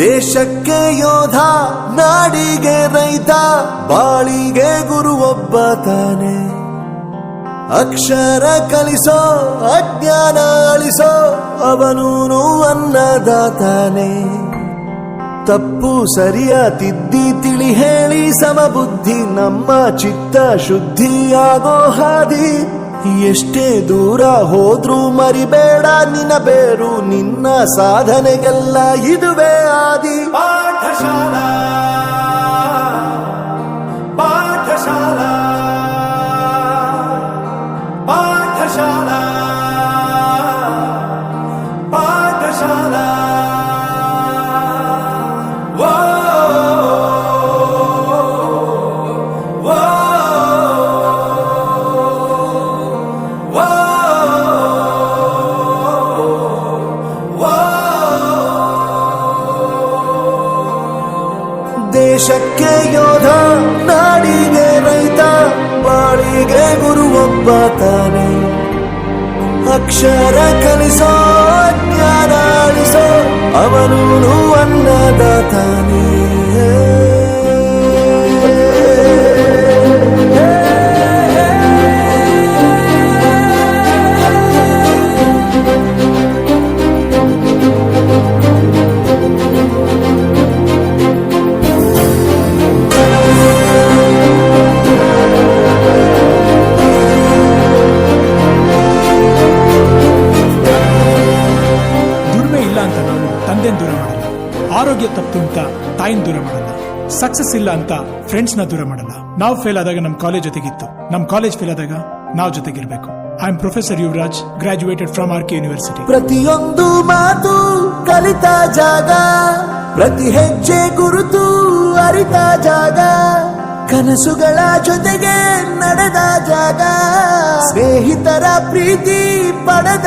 ದೇಶಕ್ಕೆ ಯೋಧ, ನಾಡಿಗೆ ರೈತ, ಬಾಳಿಗೆ ಗುರು ಒಬ್ಬ ತಾನೆ. ಅಕ್ಷರ ಕಲಿಸೋ, ಅಜ್ಞಾನ ಅಳಿಸೋ, ಅವನೂನು ಅನ್ನದಾತಾನೆ. ತಪ್ಪು ಸರಿಯ ತಿದ್ದಿ ತಿಳಿ ಹೇಳಿ ಸಮಬುದ್ಧಿ, ನಮ್ಮ ಚಿತ್ತ ಶುದ್ಧಿಯಾಗೋ ಹಾದಿ. ಎಷ್ಟೇ ದೂರ ಹೋದ್ರೂ ಮರಿಬೇಡ ನಿನ್ನ ಬೇರು, ನಿನ್ನ ಸಾಧನೆಗೆಲ್ಲ ಇದುವೇ ಆದಿ. ಪಾಠಶಾಲಾ ಪಾಠಶಾಲಾ ಪಾಠಶಾಲಾ ಪಾಠಶಾಲಾ. ದೇಶಕ್ಕೆ ಯೋಧ, ನಾಡಿಗೆ ರೈತ, ಬಾಳಿಗೆ ಗುರು ಒಬ್ಬ ತಾನೆ. ಅಕ್ಷರ ಕಲಿಸೋ, ಜ್ಞಾನ ಅಳಿಸೋ, ಅವನೂನು ಅನ್ನದಾತಾನೆ. ದೂರ ಮಾಡಲ್ಲ, ಆರೋಗ್ಯ ತಪ್ಪು ಅಂತ ತಾಯಿನ ದೂರ ಮಾಡಲ್ಲ, ಸಕ್ಸಸ್ ಇಲ್ಲ ಅಂತ ಫ್ರೆಂಡ್ಸ್ ನ ದೂರ ಮಾಡಲ್ಲ. ನಾವು ಫೇಲ್ ಆದಾಗ ನಮ್ ಕಾಲೇಜ್ ಜೊತೆಗಿತ್ತು, ನಮ್ ಕಾಲೇಜ್ ಫೇಲ್ ಆದಾಗ ನಾವು ಜೊತೆಗಿರ್ಬೇಕು. I am professor Yuvraj, graduated from R K university. ಪ್ರತಿಯೊಂದು ಮಾತು ಕಲಿತ ಜಾಗ, ಪ್ರತಿ ಹೆಜ್ಜೆ ಗುರುತು ಅರಿತ ಜಾಗ, ಕನಸುಗಳ ಜೊತೆಗೆ ನಡೆದ ಜಾಗ, ಸ್ನೇಹಿತರ ಪ್ರೀತಿ ಪಡೆದ